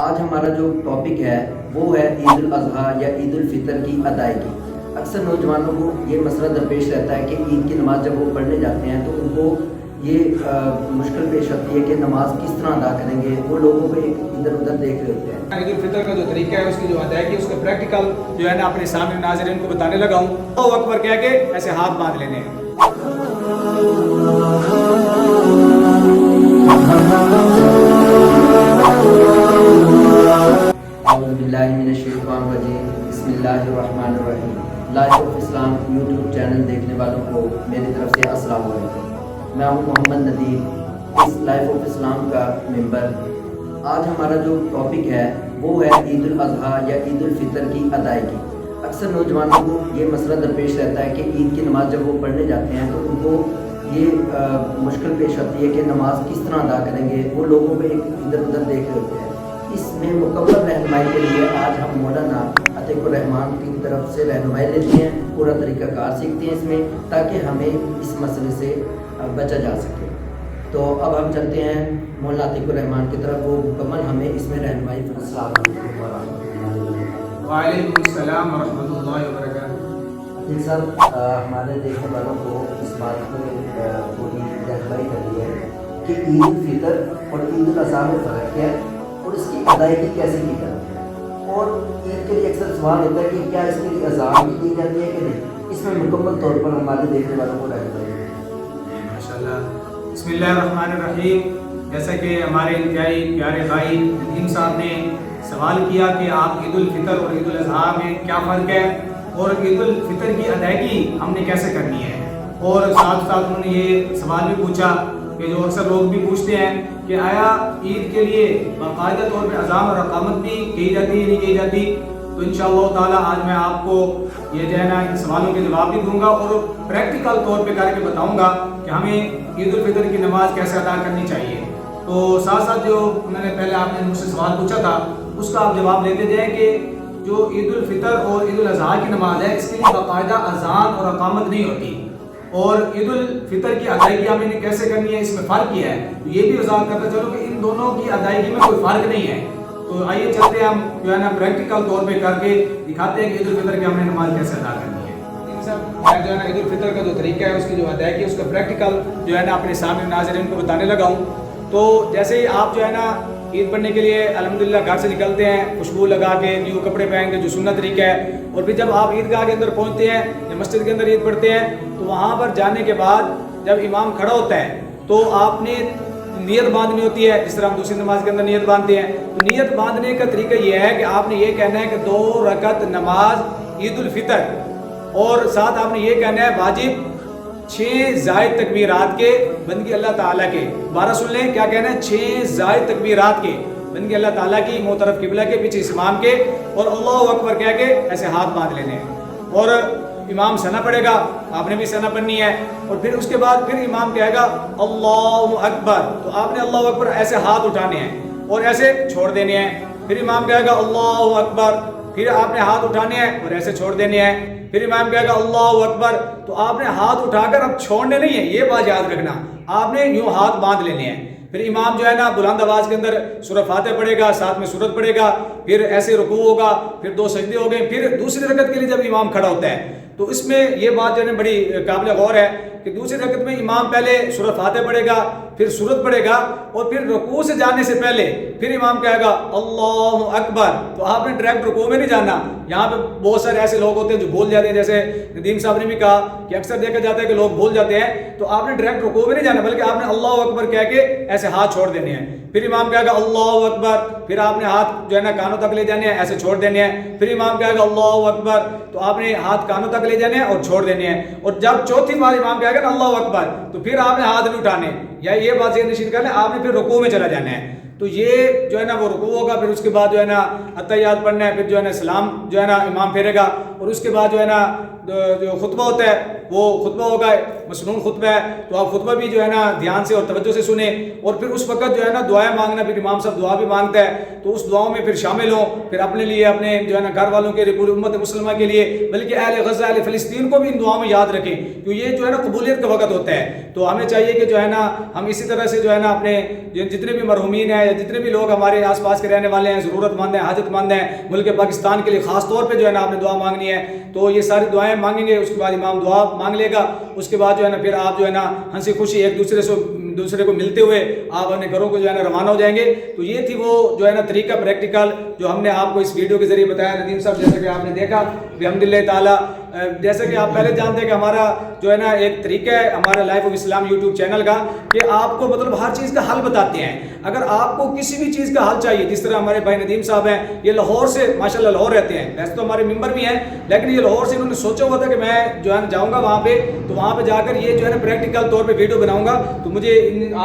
آج ہمارا جو ٹاپک ہے وہ ہے عید الاضحیٰ یا عید الفطر کی ادائیگی۔ اکثر نوجوانوں کو یہ مسئلہ درپیش رہتا ہے کہ عید کی نماز جب وہ پڑھنے جاتے ہیں تو ان کو یہ مشکل پیش آتی ہے کہ نماز کس طرح ادا کریں گے۔ وہ لوگوں کو ایک ادھر ادھر دیکھ رہے ہوتے ہیں۔ عید الفطر کا جو طریقہ ہے، اس کی جو ادائیگی، اس کا پریکٹیکل جو ہے نا اپنے سامنے ناظرین کو بتانے لگا ہوں۔ اللہ اکبر کہہ کے ایسے ہاتھ باندھ لینے ہیں۔ اعوذ باللہ من الشیطان الرجیم، بسم اللہ الرحمن الرحیم۔ Life of Islam YouTube channel دیکھنے والوں کو میری طرف سے السلام علیکم۔ میں ہوں محمد ندیم، اس لائف آف اسلام کا ممبر۔ آج ہمارا جو ٹاپک ہے وہ ہے عید الاضحیٰ یا عید الفطر کی ادائیگی۔ اکثر نوجوانوں کو یہ مسئلہ درپیش رہتا ہے کہ عید کی نماز جب وہ پڑھنے جاتے ہیں تو ان کو یہ مشکل پیش آتی ہے کہ نماز کس طرح ادا کریں گے۔ وہ لوگوں کو ایک ادھر ادھر دیکھ رہے ہوتے ہیں۔ اس میں مکمل رہنمائی کے لیے آج ہم مولانا عتیق الرحمان کی طرف سے رہنمائی لیتے ہیں، پورا طریقہ کار سیکھتے ہیں اس میں، تاکہ ہمیں اس مسئلے سے بچا جا سکے۔ تو اب ہم چلتے ہیں مولانا عتیق الرحمان کی طرف، وہ مکمل ہمیں اس میں رہنمائی فرمائیں۔ السلام علیکم ورحمۃ اللہ وبرکاتہ۔ وعلیکم السلام ورحمۃ اللہ وبرکاتہ۔ عتیق صاحب، ہمارے دیکھنے والوں کو اس بات میں پوری رہنمائی کرنی ہے کہ عید الفطر اور عید الاضحیٰ میں فرق ہے اور اس کی ادائیگی کیسے کی جاتی ہے، اور عید کے لیے اکثر سوال ہوتا ہے کہ کیا اس کے لیے اذان بھی دی جاتی ہے کہ نہیں۔ اس میں مکمل طور پر ہمارے دیکھنے والوں کو رہنمائی ہے۔ ماشاءاللہ، بسم اللہ الرحمن الرحیم۔ جیسا کہ ہمارے انتہائی پیارے بھائی ندیم صاحب نے سوال کیا کہ آپ عید الفطر اور عید الاضحیٰ میں کیا فرق ہے اور عید الفطر کی ادائیگی ہم نے کیسے کرنی ہے، اور ساتھ ساتھ انہوں نے یہ سوال بھی پوچھا کہ جو اکثر لوگ بھی پوچھتے ہیں کہ آیا عید کے لیے باقاعدہ طور پہ اذان اور اقامت بھی کی جاتی ہے نہیں کی جاتی۔ تو انشاءاللہ تعالی آج میں آپ کو یہ جو ہے نا ان سوالوں کے جواب بھی دوں گا اور پریکٹیکل طور پہ کر کے بتاؤں گا کہ ہمیں عید الفطر کی نماز کیسے ادا کرنی چاہیے۔ تو ساتھ ساتھ جو انہوں نے پہلے آپ نے مجھ سے سوال پوچھا تھا اس کا آپ جواب لیتے جائیں کہ جو عید الفطر اور عید الاضحیٰ کی نماز ہے، اس کے لیے باقاعدہ اذان اور اقامت نہیں ہوتی، اور عید الفطر کی ادائیگی ہمیں نے کیسے کرنی ہے، اس میں فرق کیا ہے۔ تو یہ بھی وضاحت کرتا چلو کہ ان دونوں کی ادائیگی میں کوئی فرق نہیں ہے۔ تو آئیے چلتے ہیں، ہم جو ہے نا پریکٹیکل طور پہ کر کے دکھاتے ہیں کہ عید الفطر کی ہم نے نماز کیسے ادا کرنی ہے۔ میں جو ہے نا عید الفطر کا جو طریقہ ہے، اس کی جو ادائیگی ہے، اس کا پریکٹیکل جو ہے نا اپنے سامنے ناظرین کو بتانے لگا ہوں۔ تو جیسے ہی آپ جو ہے نا عید پڑھنے کے لیے الحمدللہ گھر سے نکلتے ہیں خوشبو لگا کے، نیو کپڑے پہن کے، جو سنت طریقہ ہے، اور پھر جب آپ عیدگاہ کے اندر پہنچتے ہیں یا مسجد کے اندر عید پڑھتے ہیں تو وہاں پر جانے کے بعد جب امام کھڑا ہوتا ہے تو آپ نے نیت باندھنی ہوتی ہے، جس طرح ہم دوسری نماز کے اندر نیت باندھتے ہیں۔ تو نیت باندھنے کا طریقہ یہ ہے کہ آپ نے یہ کہنا ہے کہ 2 رکعت نماز عید الفطر، اور ساتھ آپ نے یہ کہنا ہے واجب 6 زائد تکبیرات کے بندگی اللہ تعالیٰ کے۔ دوبارہ سن لیں، کیا کہنا ہے؟ 6 زائد تکبیرات کے بندگی اللہ تعالیٰ کی، موطرف قبلہ کے، پیچھے امام کے، اور اللہ اکبر کہہ کے ایسے ہاتھ باندھ لینے ہیں۔ اور امام ثنا پڑھے گا، آپ نے بھی ثنا پڑھنی ہے، اور پھر اس کے بعد پھر امام کہے گا اللہ اکبر، تو آپ نے اللہ اکبر ایسے ہاتھ اٹھانے ہیں اور ایسے چھوڑ دینے ہیں۔ پھر امام کہے گا اللہ اکبر، پھر آپ نے ہاتھ اٹھانے ہیں اور ایسے چھوڑ دینے ہیں۔ پھر امام کہے گا اللہ اکبر، تو آپ نے ہاتھ اٹھا کر اب چھوڑنے نہیں ہیں، یہ بات یاد رکھنا، آپ نے یوں ہاتھ باندھ لینے ہیں۔ پھر امام جو ہے نا بلند آواز کے اندر سورہ فاتحہ پڑھے گا، ساتھ میں سورت پڑھے گا، پھر ایسے رکوع ہوگا، پھر 2 سجدے ہو گئے۔ پھر دوسری رکعت کے لیے جب امام کھڑا ہوتا ہے تو اس میں یہ بات جو ہے بڑی قابل غور ہے کہ دوسری رکعت میں امام پہلے سورہ فاتحہ پڑھے گا، پھر سورت پڑھے گا، اور پھر رکوع سے جانے سے پہلے پھر امام کہے گا اللہ اکبر۔ تو آپ نے ڈائریکٹ رکوع میں نہیں جانا۔ یہاں پہ بہت سارے ایسے لوگ ہوتے ہیں جو بھول جاتے ہیں، جیسے ندیم صاحب نے بھی کہا کہ اکثر دیکھا جاتا ہے کہ لوگ بھول جاتے ہیں۔ تو آپ نے ڈائریکٹ رکوع میں نہیں جانا، بلکہ آپ نے اللہ اکبر کہہ کے ایسے ہاتھ چھوڑ دینے ہیں۔ پھر امام کہے گا اللہ اکبر، پھر آپ نے ہاتھ جو ہے نا کانوں تک لے جانے ہیں، ایسے چھوڑ دینے ہیں۔ پھر امام کہے گا اللہ اکبر، تو آپ نے ہاتھ کانوں تک لے جانے ہیں اور چھوڑ دینے ہیں۔ اور جب چوتھی بار امام کہے گا نا اللہ اکبر، تو پھر آپ نے ہاتھ نہیں اٹھانے، یا یہ بات ذہن نشین کرنا، آپ نے پھر رکوع میں چلا جانا ہے۔ تو یہ جو ہے نا وہ رکوع ہوگا، پھر اس کے بعد جو ہے نا اتحیات پڑھنا ہے، پھر جو ہے نا سلام جو ہے نا امام پھیرے گا، اور اس کے بعد جو ہے نا جو خطبہ ہوتا ہے وہ خطبہ ہوگا، مسنون خطبہ ہے، تو آپ خطبہ بھی جو ہے نا دھیان سے اور توجہ سے سنیں، اور پھر اس وقت جو ہے نا دعائیں مانگنا، پھر امام صاحب دعا بھی مانگتا ہے، تو اس دعاؤں میں پھر شامل ہوں، پھر اپنے لیے، اپنے جو ہے نا گھر والوں کے لیے، پوری امت مسلمہ کے لیے، بلکہ اہل غزہ، اہل فلسطین کو بھی ان دعاؤں میں یاد رکھیں، کیونکہ یہ جو ہے نا قبولیت کا وقت ہوتا ہے۔ تو ہمیں چاہیے کہ جو ہے نا ہم اسی طرح سے جو ہے نا اپنے جتنے بھی مرحومین ہیں یا جتنے بھی لوگ ہمارے آس پاس کے رہنے والے ہیں، ضرورت مند ہیں، حاجت مند ہیں، ملک پاکستان کے لیے خاص طور پہ جو ہے نا آپ نے دعا مانگنی ہے، تو یہ ساری دعائیں مانگیں گے، اس کے بعد امام دعا مانگ لے گا، اس کے بعد جو ہے نا پھر آپ جو ہے نا ہنسی خوشی ایک دوسرے کو ملتے ہوئے آپ اپنے گھروں کو جو ہے نا روانہ ہو جائیں گے۔ تو یہ تھی وہ جو ہے نا طریقہ پریکٹیکل جو ہم نے آپ کو اس ویڈیو کے ذریعے بتایا ندیم صاحب، جیسا کہ آپ نے دیکھا الحمدللہ تعالیٰ، جیسا کہ آپ پہلے جانتے ہیں کہ ہمارا جو ہے نا ایک طریقہ ہے ہمارا life of Islam YouTube channel کا کہ آپ کو مطلب ہر چیز کا حل بتاتے ہیں۔ اگر آپ کو کسی بھی چیز کا حل چاہیے، جس طرح ہمارے بھائی ندیم صاحب ہیں، یہ لاہور سے ماشاءاللہ لاہور رہتے ہیں، ویسے تو ہمارے ممبر بھی ہیں لیکن یہ لاہور سے انہوں نے سوچا ہوا تھا کہ میں جو ہے نا جاؤں گا وہاں پہ، تو وہاں پہ جا کر یہ جو ہے نا پریکٹیکل طور پہ ویڈیو بناؤں گا، تو مجھے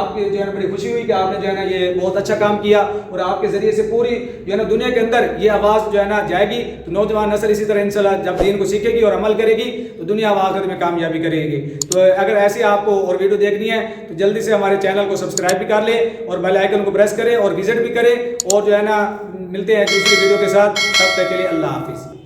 آپ کی جو ہے نا بڑی خوشی ہوئی کہ آپ نے جو ہے نا یہ بہت اچھا کام کیا، اور آپ کے ذریعے سے پوری جو ہے نا دنیا کے اندر یہ آواز جو ہے نا جائے گی، تو نوجوان نسل اسی طرح انشاءاللہ جب دین کو سیکھے گی اور عمل کرے گی تو دنیا و آخرت میں کامیابی کرے گی۔ تو اگر ایسے آپ کو اور ویڈیو دیکھنی ہے تو جلدی سے ہمارے چینل کو سبسکرائب بھی کر لیں اور بیل آئیکن کو پریس کریں اور وزٹ بھی کریں، اور جو ہے نا ملتے ہیں دوسری ویڈیو کے ساتھ، تب تک کے لیے اللہ حافظ۔